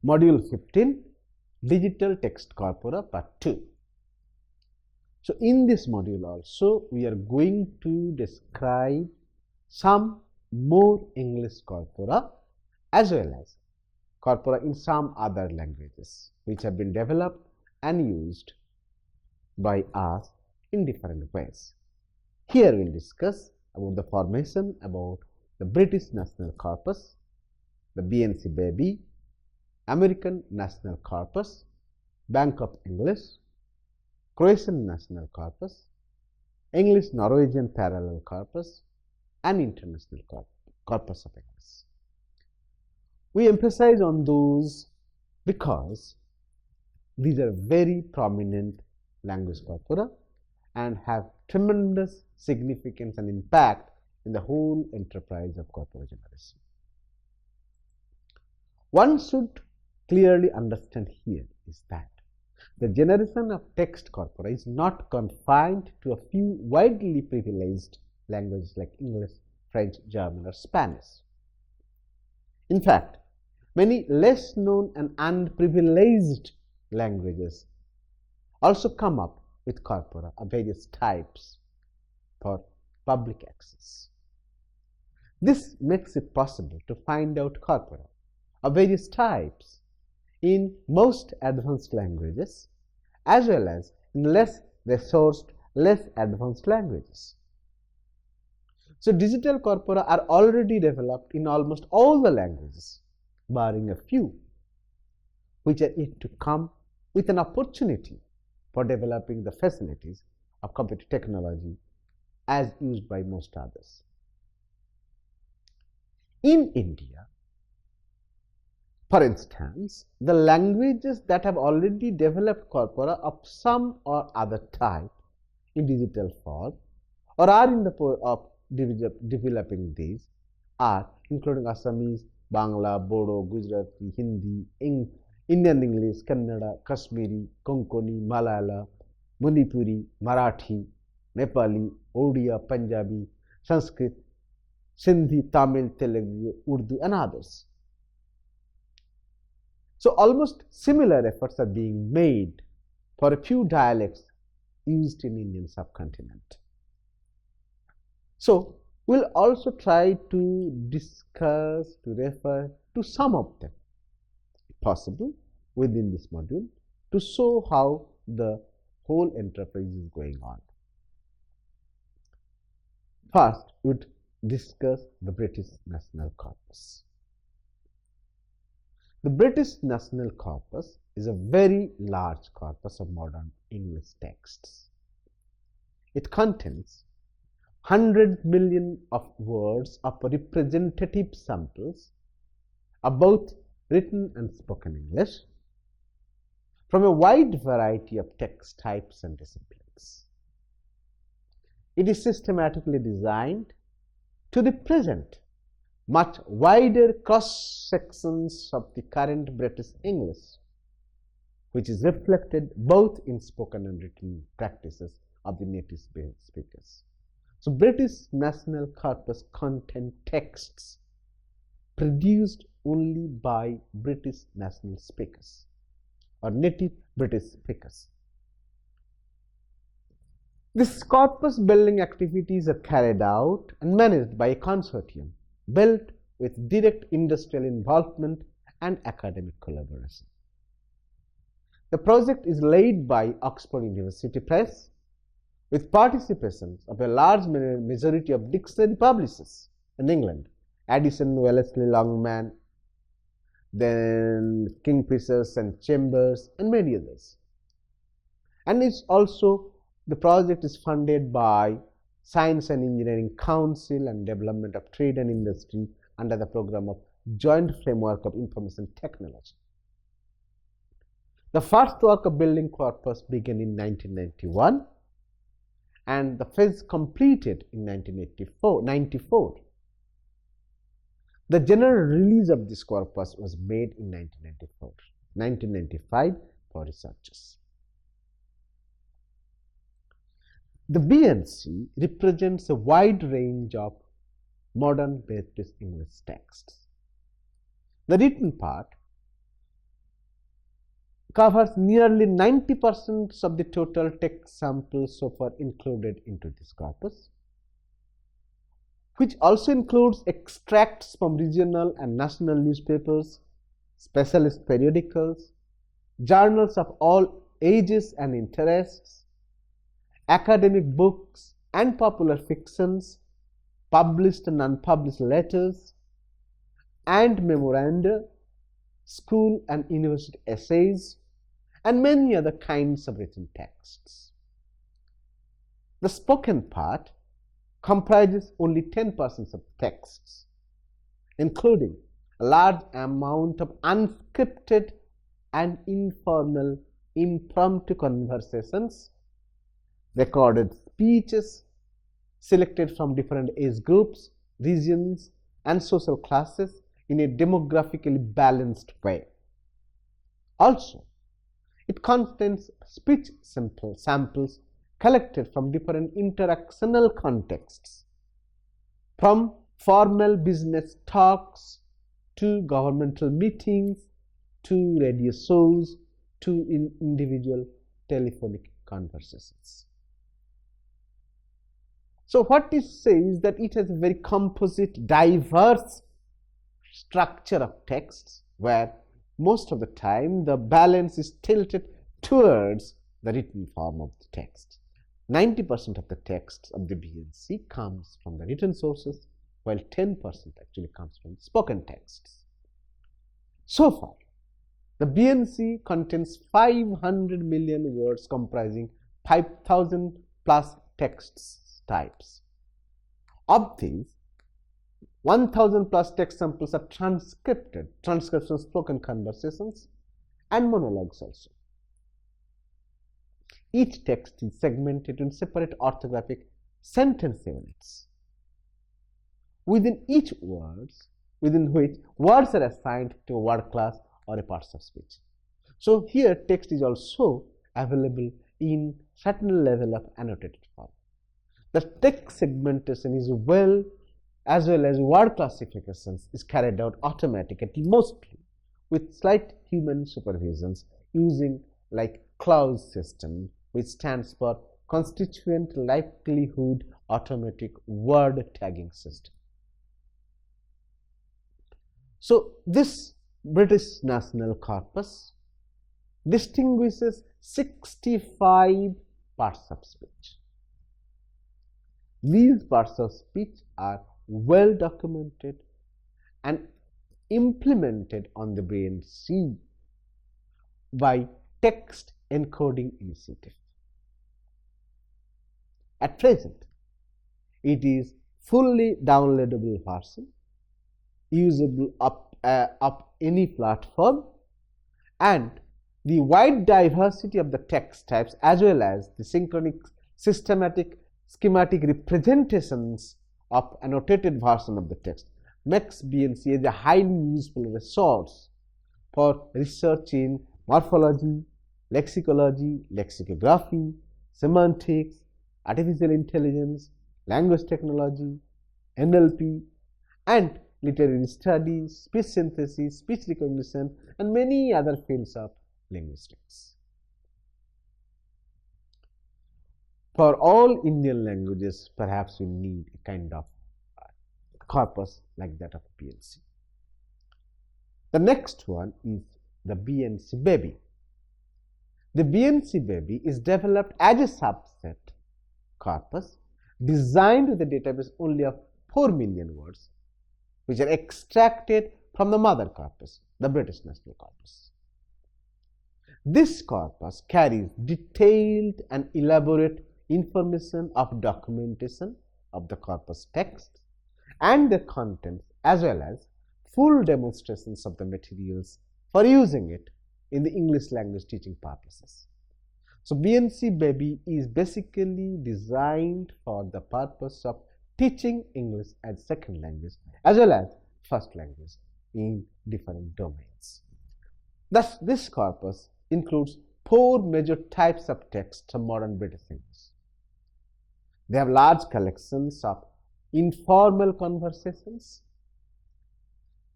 Module 15, Digital Text Corpora Part 2. So in this module also we are going to describe some more English corpora as well as corpora in some other languages which have been developed and used by us in different ways. Here we will discuss about the formation, about the British National Corpus, the BNC Baby, American National Corpus, Bank of English, Croatian National Corpus, English Norwegian Parallel Corpus, and International Corpus of English. We emphasize on those because these are very prominent language corpora and have tremendous significance and impact in the whole enterprise of corpora generation. One should clearly understand here is that the generation of text corpora is not confined to a few widely privileged languages like English, French, German, or Spanish. In fact, many less known and unprivileged languages also come up with corpora of various types for public access. This makes it possible to find out corpora of various types in most advanced languages as well as in less resourced, less advanced languages. So digital corpora are already developed in almost all the languages, barring a few, which are yet to come with an opportunity for developing the facilities of computer technology as used by most others. In India, for instance, the languages that have already developed corpora of some or other type in digital form or are in the process of developing these are including Assamese, Bangla, Bodo, Gujarati, Hindi, Indian English, Kannada, Kashmiri, Konkani, Malala, Manipuri, Marathi, Nepali, Odia, Punjabi, Sanskrit, Sindhi, Tamil, Telugu, Urdu, and others. So almost similar efforts are being made for a few dialects used in Indian subcontinent. So we'll also try to discuss, to refer to some of them, if possible, within this module to show how the whole enterprise is going on. First, we'll discuss the British National Corpus. The British National Corpus is a very large corpus of modern English texts. It contains 100 million of words of representative samples of both written and spoken English from a wide variety of text types and disciplines. It is systematically designed to represent much wider cross-sections of the current British English, which is reflected both in spoken and written practices of the native speakers. So British National Corpus contains texts produced only by British national speakers or native British speakers. This corpus building activities are carried out and managed by a consortium built with direct industrial involvement and academic collaboration. The project is led by Oxford University Press with participation of a large majority of dictionary publishers in England, Addison, Wellesley, Longman, then Kingfishers and Chambers, and many others. And it's also, the project is funded by Science and Engineering Council and Development of Trade and Industry under the program of Joint Framework of Information Technology. The first work of building corpus began in 1991 and the phase completed in 1994. The general release of this corpus was made in 1995 for researchers. The BNC represents a wide range of modern British English texts. The written part covers nearly 90% of the total text samples so far included into this corpus, which also includes extracts from regional and national newspapers, specialist periodicals, journals of all ages and interests, academic books and popular fictions, published and unpublished letters, and memoranda, school and university essays, and many other kinds of written texts. The spoken part comprises only 10% of texts, including a large amount of unscripted and informal impromptu conversations, recorded speeches selected from different age groups, regions, and social classes in a demographically balanced way. Also, it contains speech samples collected from different interactional contexts, from formal business talks to governmental meetings to radio shows to individual telephonic conversations. So what it says is that it has a very composite, diverse structure of texts, where most of the time the balance is tilted towards the written form of the text. 90% of the text of the BNC comes from the written sources, while 10% actually comes from spoken texts. So far, the BNC contains 500 million words comprising 5,000 plus text types. Of these, 1,000 plus text samples are transcripts of spoken conversations and monologues also. Each text is segmented in separate orthographic sentence units, within which words are assigned to a word class or a parts of speech. So here text is also available in certain level of annotated form. The text segmentation is as well as word classifications is carried out automatically, mostly with slight human supervisions using like clause system, which stands for Constituent Likelihood Automatic Word Tagging System. So this British National Corpus distinguishes 65 parts of speech. These parts of speech are well documented and implemented on the BNC by text encoding initiative. At present, it is fully downloadable version, usable up any platform, and the wide diversity of the text types as well as the synchronic schematic representations of annotated version of the text makes BNC a highly useful resource for research in morphology, lexicology, lexicography, semantics, artificial intelligence, language technology, NLP, and literary studies, speech synthesis, speech recognition, and many other fields of linguistics. For all Indian languages, perhaps we need a kind of corpus like that of BNC. The next one is the BNC Baby. The BNC Baby is developed as a subset corpus designed with a database only of 4 million words, which are extracted from the mother corpus, the British National Corpus. This corpus carries detailed and elaborate information of documentation of the corpus text and their contents, as well as full demonstrations of the materials for using it in the English language teaching purposes. So BNC Baby is basically designed for the purpose of teaching English as second language as well as first language in different domains. Thus, this corpus includes 4 major types of text of modern British English. They have large collections of informal conversations,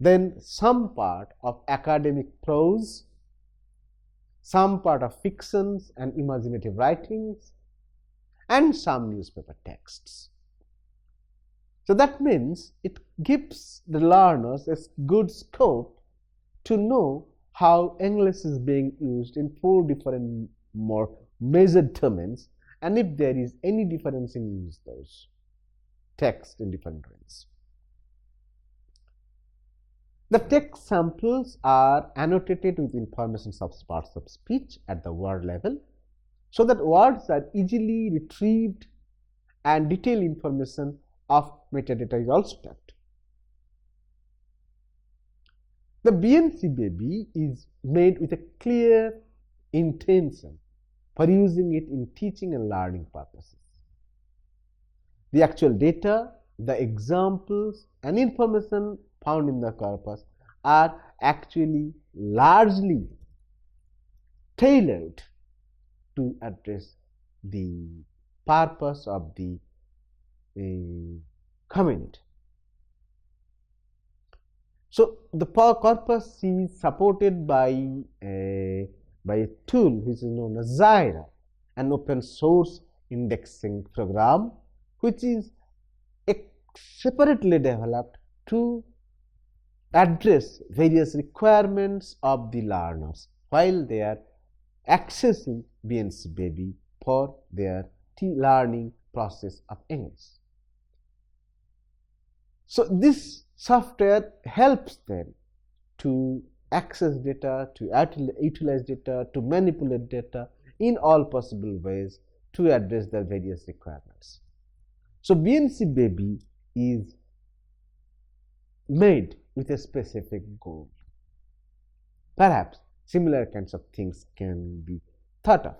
then some part of academic prose, some part of fictions and imaginative writings, and some newspaper texts. So that means it gives the learners a good scope to know how English is being used in 4 different more measured domains, and if there is any difference in those texts in different ways. The text samples are annotated with information of parts of speech at the word level, so that words are easily retrieved and detailed information of metadata is also kept. The BNC baby is made with a clear intention for using it in teaching and learning purposes. The actual data, the examples, and information found in the corpus are actually largely tailored to address the purpose of the community. So the corpus is supported by a tool which is known as Zyra, an open source indexing program which is separately developed to address various requirements of the learners while they are accessing BNC baby for their learning process of English. So this software helps them to access data, to utilize data, to manipulate data in all possible ways to address their various requirements. So BNC baby is made with a specific goal. Perhaps similar kinds of things can be thought of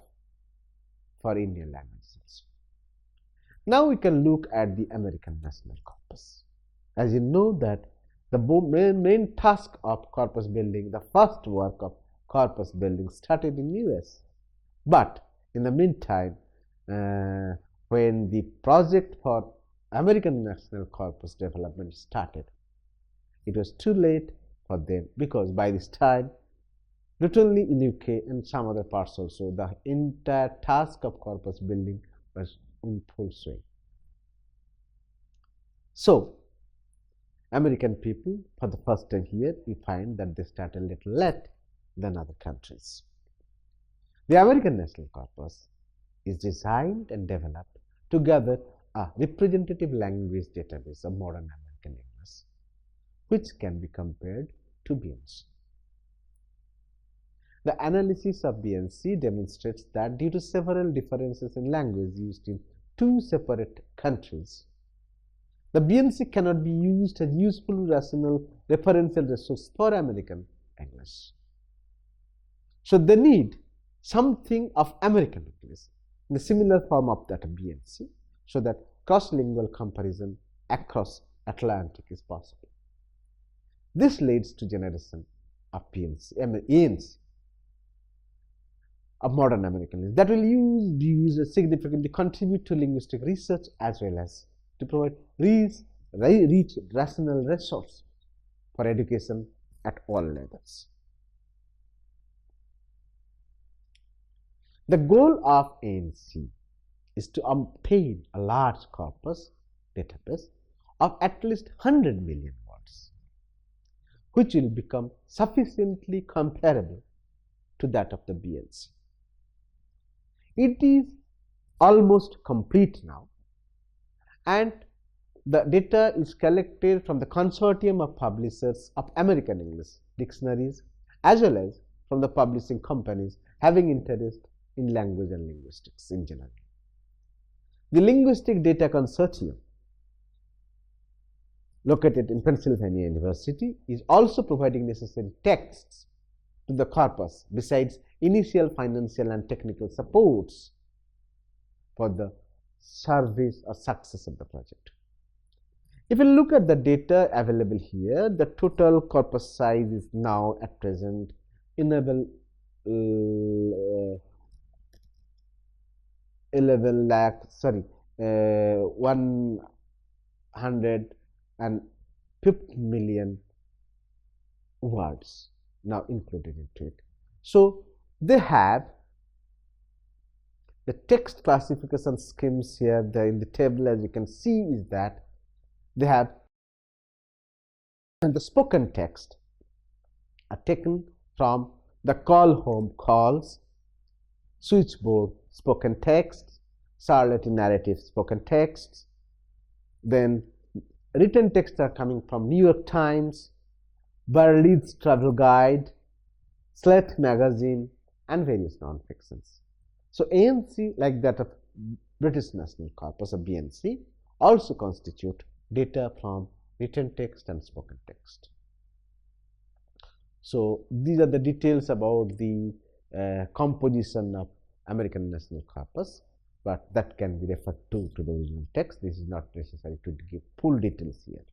for Indian languages. Now we can look at the American National Corpus. As you know that the main task of corpus building, the first work of corpus building started in US. But in the meantime, when the project for American National Corpus development started, it was too late for them, because by this time, not only in UK and some other parts also, the entire task of corpus building was in full swing. So American people, for the first time here, we find that they start a little late than other countries. The American National Corpus is designed and developed to gather a representative language database of modern American English, which can be compared to BNC. The analysis of BNC demonstrates that due to several differences in language used in 2 separate countries, the BNC cannot be used as useful rational referential resource for American English. So they need something of American English in the similar form of that of BNC, so that cross-lingual comparison across Atlantic is possible. This leads to generation of ENC of modern American English that will be used significantly contribute to linguistic research as well as to provide rich rational resource for education at all levels. The goal of ANC is to obtain a large corpus database of at least 100 million words, which will become sufficiently comparable to that of the BNC. It is almost complete now, and the data is collected from the consortium of publishers of American English dictionaries as well as from the publishing companies having interest in language and linguistics in general. The Linguistic Data Consortium, located in Pennsylvania University, is also providing necessary texts to the corpus besides initial financial and technical supports for the service or success of the project. If you look at the data available here, the total corpus size is now at present 150 million words now included into it. So They have the text classification schemes here. In the table, as you can see, is that they have the spoken text are taken from the call home calls, switchboard spoken texts, Charlotte narrative spoken texts. Then written texts are coming from New York Times, Burley's Travel Guide, Slate Magazine, and various non-fictions. So ANC, like that of British National Corpus, or BNC, also constitute data from written text and spoken text. So these are the details about the composition of American National Corpus, but that can be referred to the original text. This is not necessary to give full details here.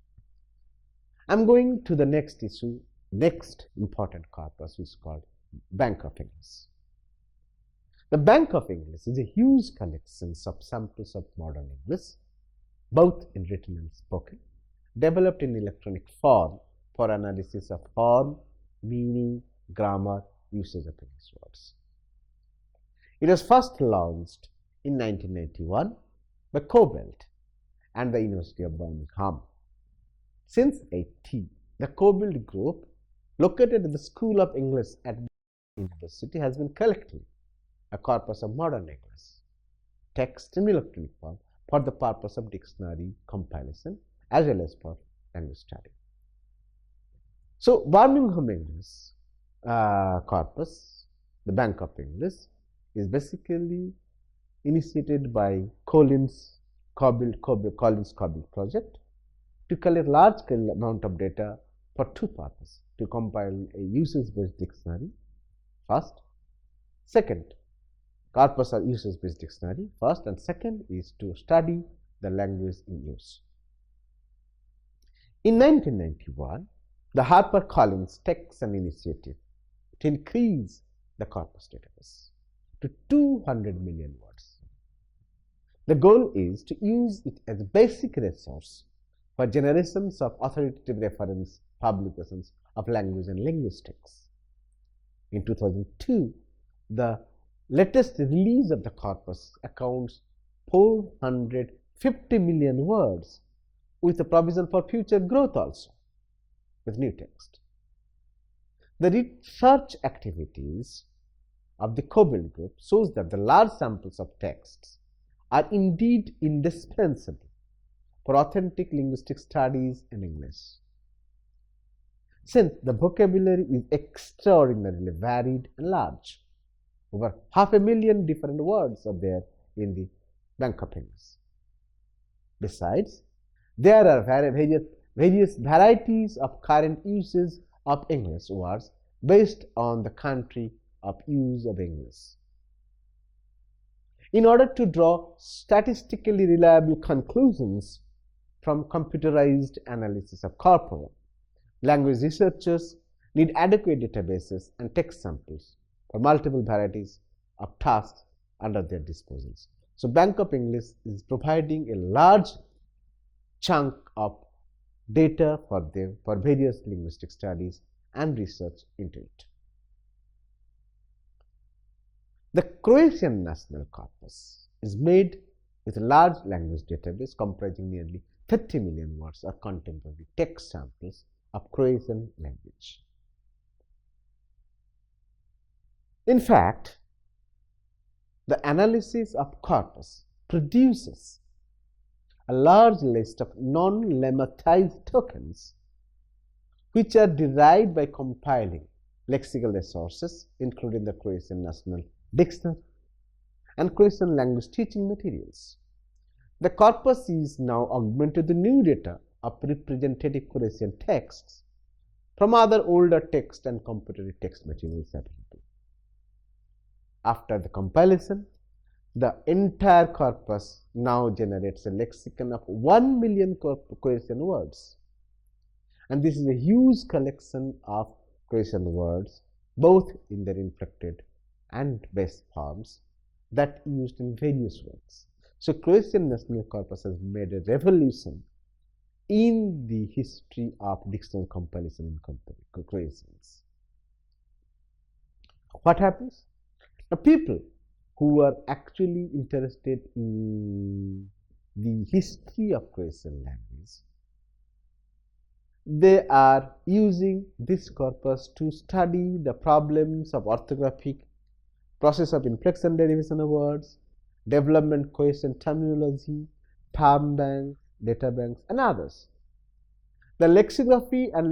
I'm going to the next issue, next important corpus, which is called Bank of English. The Bank of English is a huge collection of samples of modern English, both in written and spoken, developed in electronic form for analysis of form, meaning, grammar, usage of English words. It was first launched in 1991 by Cobalt and the University of Birmingham. Since 1980, the Cobalt Group, located at the School of English at the University, has been collecting a corpus of modern English text in electronic form for the purpose of dictionary compilation as well as for language study. So, Birmingham English corpus, the Bank of English, is basically initiated by Collins Cobalt project to collect large scale amount of data for two purposes: to compile a usage-based dictionary first, second, corpus or usage-based dictionary first, and second is to study the language in use. In 1991, the HarperCollins takes an initiative to increase the corpus database to 200 million words. The goal is to use it as a basic resource for generations of authoritative reference publications of language and linguistics. In 2002, the latest release of the corpus accounts 450 million words, with a provision for future growth also with new text. The research activities of the Cobalt Group shows that the large samples of texts are indeed indispensable for authentic linguistic studies in English. Since the vocabulary is extraordinarily varied and large, over 500,000 different words are there in the Bank of English. Besides, there are various varieties of current uses of English words based on the country of use of English. In order to draw statistically reliable conclusions from computerized analysis of corpora, language researchers need adequate databases and text samples for multiple varieties of tasks under their disposals. So, Bank of English is providing a large chunk of data for them for various linguistic studies and research into it. The Croatian National Corpus is made with a large language database comprising nearly 30 million words or contemporary text samples of Croatian language. In fact, the analysis of corpus produces a large list of non-lemmatized tokens which are derived by compiling lexical resources, including the Croatian National Dictionary and Croatian language teaching materials. The corpus is now augmented with new data of representative Croatian texts from other older text and comparative text materials available. After the compilation, the entire corpus now generates a lexicon of 1 million Croatian words. And this is a huge collection of Croatian words, both in their inflected and base forms that used in various words. So, Croatian National Corpus has made a revolution in the history of dictionary compilation in Croatians. What happens? The people who are actually interested in the history of Croatian language, they are using this corpus to study the problems of orthographic, process of inflection derivation of words, development Croatian terminology, term banks, data banks, and others. The lexicography and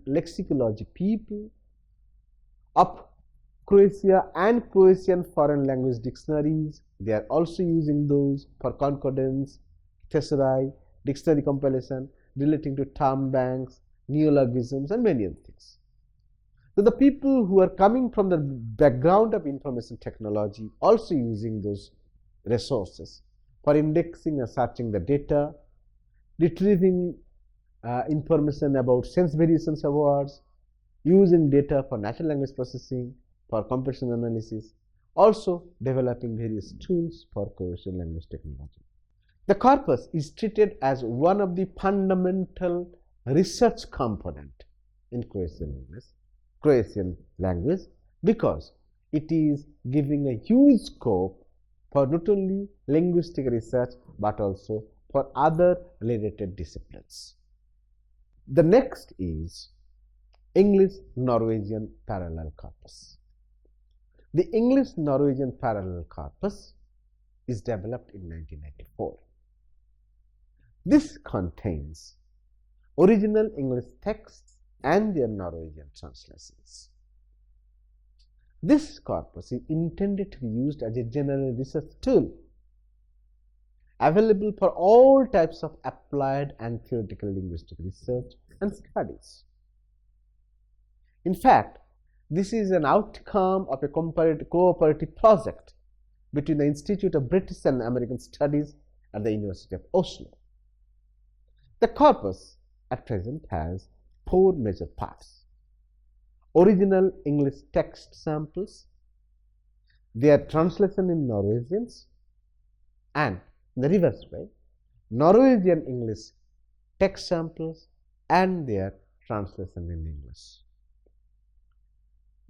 lexicology people of Croatia and Croatian foreign language dictionaries, they are also using those for concordance, thesauri, dictionary compilation relating to term banks, neologisms, and many other things. So the people who are coming from the background of information technology also using those resources for indexing and searching the data, retrieving information about sense variations of words, using data for natural language processing, for computation analysis, also developing various tools for Croatian language technology. The corpus is treated as one of the fundamental research component in Croatian language because it is giving a huge scope for not only linguistic research but also for other related disciplines. The next is English-Norwegian parallel corpus. The English-Norwegian parallel corpus is developed in 1994. This contains original English texts and their Norwegian translations. This corpus is intended to be used as a general research tool, available for all types of applied and theoretical linguistic research and studies. In fact, this is an outcome of a cooperative project between the Institute of British and American Studies at the University of Oslo. The corpus at present has 4 major parts: original English text samples, their translation in Norwegians, and in the reverse way, Norwegian English text samples and their translation in English.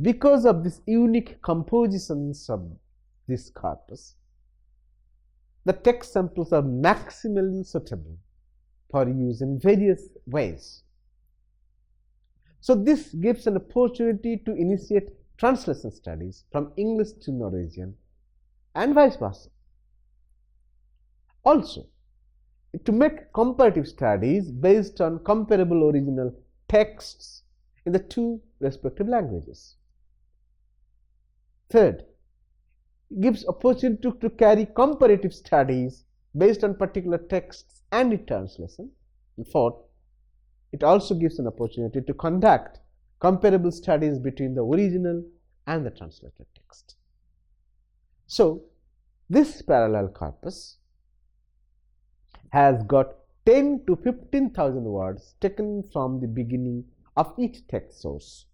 Because of this unique compositions of this corpus, the text samples are maximally suitable for use in various ways. So this gives an opportunity to initiate translation studies from English to Norwegian and vice versa. Also, to make comparative studies based on comparable original texts in the 2 respective languages. Third, it gives opportunity to carry comparative studies based on particular texts and its translation. And fourth, it also gives an opportunity to conduct comparable studies between the original and the translated text. So, this parallel corpus has got 10 to 15,000 words taken from the beginning of each text source,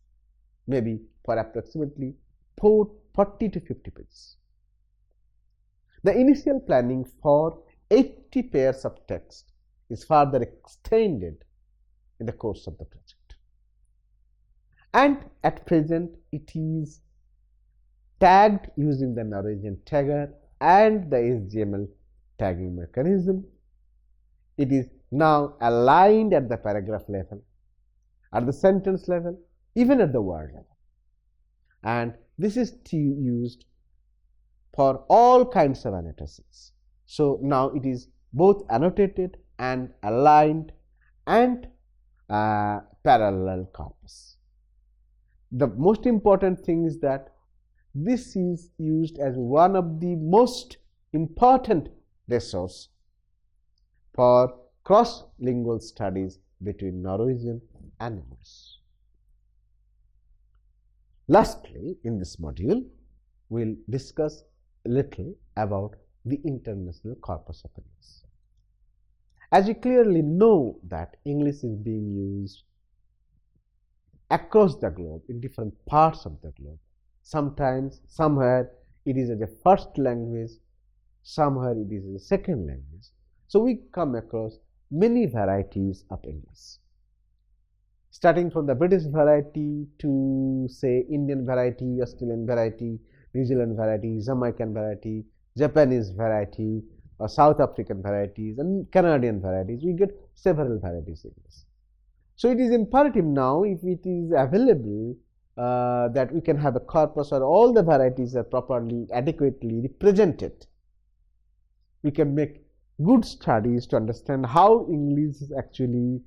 maybe for approximately 40 to 50 pages. The initial planning for 80 pairs of text is further extended in the course of the project. And at present, it is tagged using the Norwegian tagger and the HTML tagging mechanism. It is now aligned at the paragraph level, at the sentence level, even at the word level. And this is used for all kinds of annotations. So now it is both annotated and aligned and parallel corpus. The most important thing is that this is used as one of the most important resources for cross-lingual studies between Norwegian and English. Lastly, in this module, we will discuss a little about the international corpus of English. As you clearly know that English is being used across the globe, in different parts of the globe. Sometimes, somewhere it is as a first language, somewhere it is as a second language. So we come across many varieties of English. starting from the British variety to say Indian variety, Australian variety, New Zealand variety, Jamaican variety, Japanese variety, or South African varieties and Canadian varieties. We get several varieties in this. So it is imperative now, if it is available, that we can have a corpus where all the varieties are properly, adequately represented. We can make good studies to understand how English is actually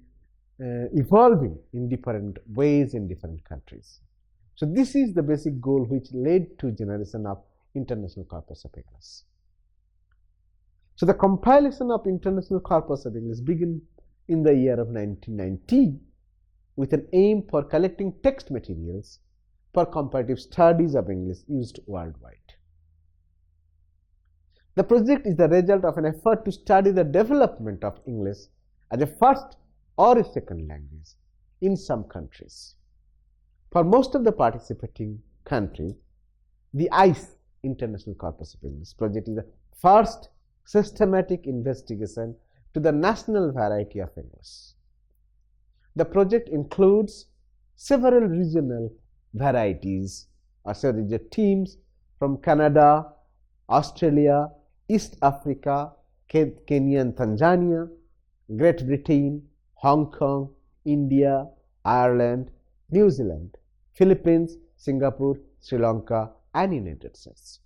evolving in different ways in different countries. So this is the basic goal which led to generation of International Corpus of English. So the compilation of International Corpus of English began in the year of 1990 with an aim for collecting text materials for comparative studies of English used worldwide. The project is the result of an effort to study the development of English as a first or a second language in some countries. For most of the participating countries, the ICE, International Corpus of English project, is the first systematic investigation to the national variety of English. The project includes several regional varieties or several teams from Canada, Australia, East Africa, Kenya and Tanzania, Great Britain, Hong Kong, India, Ireland, New Zealand, Philippines, Singapore, Sri Lanka and United States.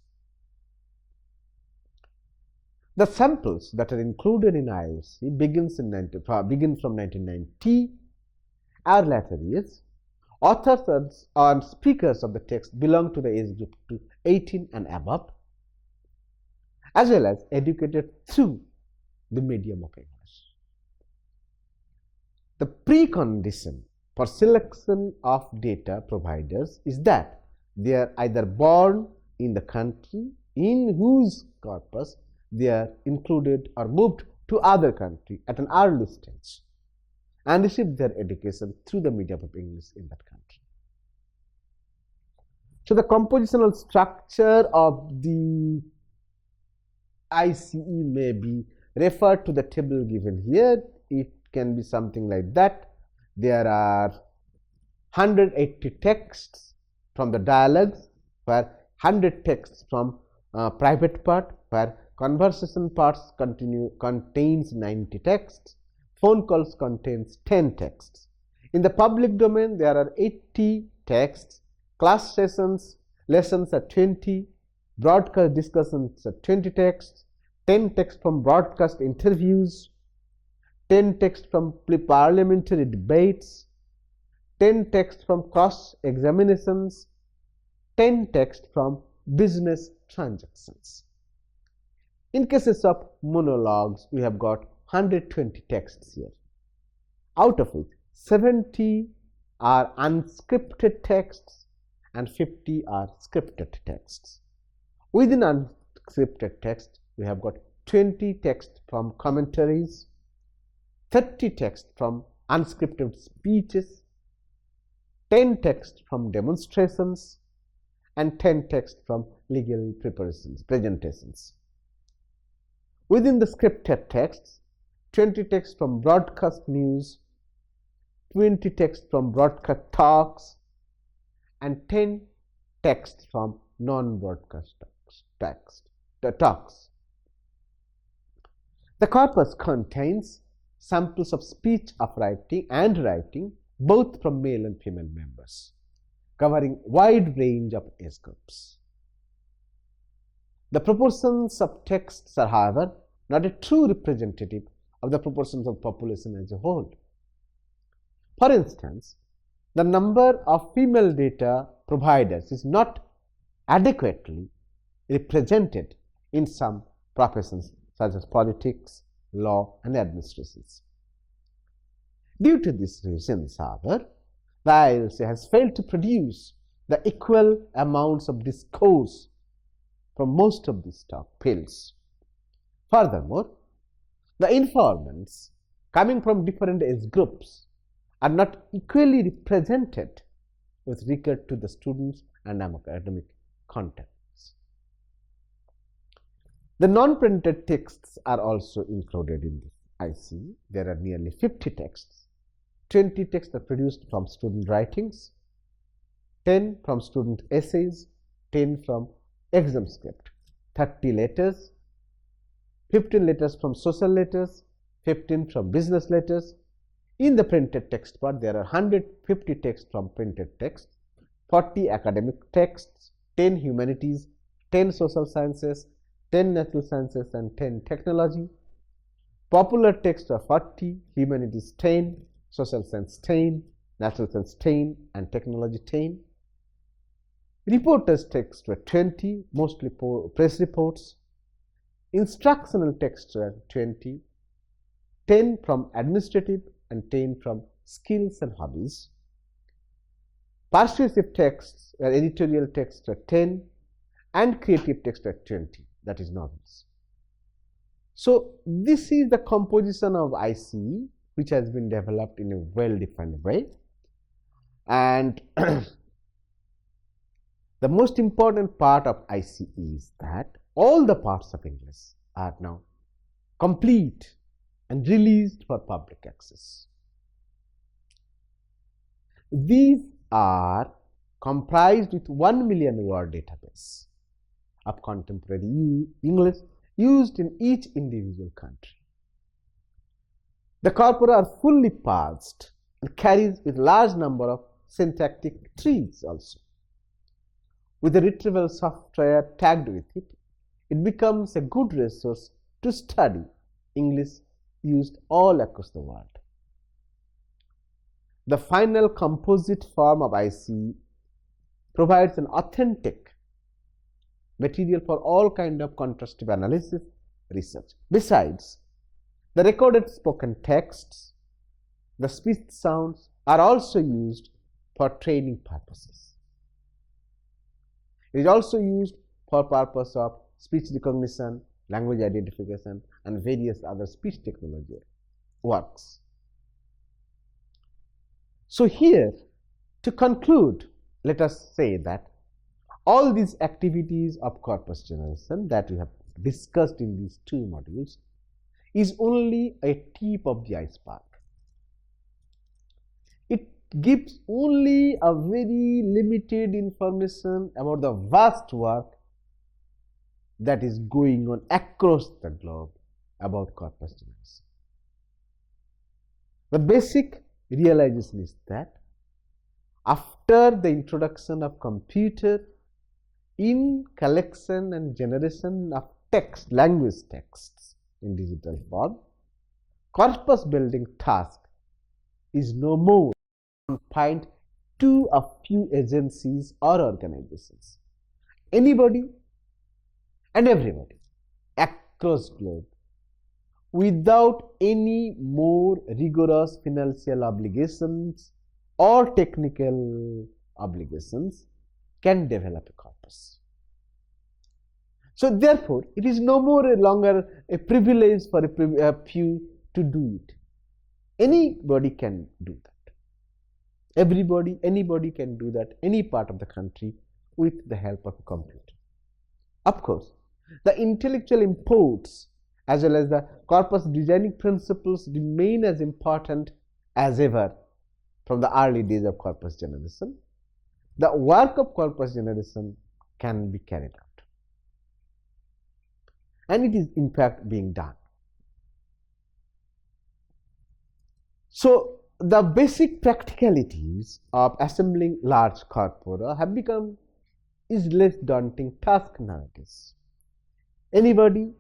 The samples that are included in ILC begin from 1990. Our latter years, authors and speakers of the text belong to the age group to 18 and above, as well as educated through the medium of English. The precondition for selection of data providers is that they are either born in the country in whose corpus they are included or moved to other country at an early stage and received their education through the medium of English in that country. So the compositional structure of the ICE may be referred to the table given here. It can be something like that. There are 180 texts from the dialogues, where 100 texts from private part, where conversation parts contains 90 texts, phone calls contains 10 texts. In the public domain, there are 80 texts, class sessions, lessons are 20, broadcast discussions are 20 texts, 10 texts from broadcast interviews, 10 texts from parliamentary debates, 10 texts from cross examinations, 10 texts from business transactions. In cases of monologues, we have got 120 texts here, out of which 70 are unscripted texts and 50 are scripted texts. Within unscripted text, we have got 20 texts from commentaries, 30 texts from unscripted speeches, 10 texts from demonstrations, and 10 texts from legal presentations. Within the scripted texts, 20 texts from broadcast news, 20 texts from broadcast talks, and 10 texts from non-broadcast talks. The corpus contains samples of speech of writing and writing, both from male and female members, covering wide range of age groups. The proportions of texts are, however, not a true representative of the proportions of population as a whole. For instance, the number of female data providers is not adequately represented in some professions such as politics, law, and administrations. Due to these reasons, however, the ILC has failed to produce the equal amounts of discourse from most of these fields. Furthermore, the informants coming from different age groups are not equally represented with regard to the students and academic contents. The non-printed texts are also included in this IC. There are nearly 50 texts 20 texts are produced from student writings, 10 from student essays, 10 from exam script, 30 letters, 15 letters from social letters, 15 from business letters. In the printed text part, there are 150 texts from printed text, 40 academic texts, 10 humanities, 10 social sciences, 10 natural sciences, and 10 technology. Popular texts are 40, humanities 10, social science 10, natural science 10, and technology 10. Reporters' texts were 20, mostly press reports. Instructional texts were 20, 10 from administrative and 10 from skills and hobbies. Persuasive texts or editorial texts were 10 and creative texts were 20, that is novels. So this is the composition of ICE, which has been developed in a well-defined way. And the most important part of ICE is that all the parts of English are now complete and released for public access. These are comprised with 1 million word database of contemporary English used in each individual country. The corpora are fully parsed and carries with large number of syntactic trees also. With the retrieval software tagged with it, it becomes a good resource to study English used all across the world. The final composite form of ICE provides an authentic material for all kinds of contrastive analysis research. Besides, the recorded spoken texts, the speech sounds are also used for training purposes. It is also used for purpose of speech recognition, language identification, and various other speech technology works. So here, to conclude, let us say that all these activities of corpus generation that we have discussed in these two modules is only a tip of the iceberg. It gives only a very limited information about the vast work that is going on across the globe about corpus generation. The basic realization is that after the introduction of computer in collection and generation of text, language texts in digital form, corpus building task is no more confined to a few agencies or organizations. Anybody and everybody across globe, without any more rigorous financial obligations or technical obligations, can develop a corpus. So therefore, it is no more longer a privilege for a few to do it. Anybody can do that. Anybody can do that, any part of the country, with the help of a computer. Of course, the intellectual imports as well as the corpus designing principles remain as important as ever from the early days of corpus generation. The work of corpus generation can be carried out, and it is in fact being done. So the basic practicalities of assembling large corpora have become is less daunting task nowadays. Anybody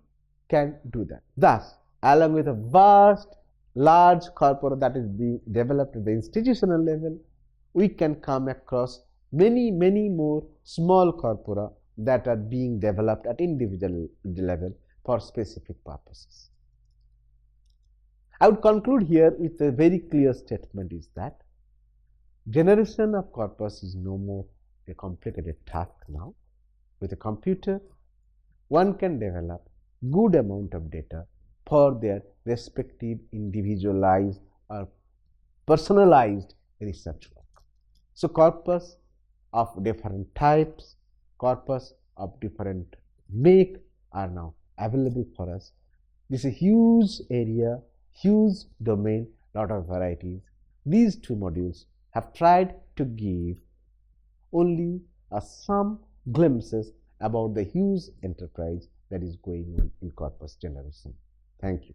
can do that. Thus, along with a vast, large corpora that is being developed at the institutional level, we can come across many more small corpora that are being developed at individual level for specific purposes. I would conclude here with a very clear statement is that generation of corpus is no more a complicated task now. With a computer, one can develop good amount of data for their respective individualized or personalized research work. So corpus of different types, corpus of different make are now available for us. This is a huge area, huge domain, lot of varieties. These two modules have tried to give only some glimpses about the huge enterprise that is going on in corpus generation. Thank you.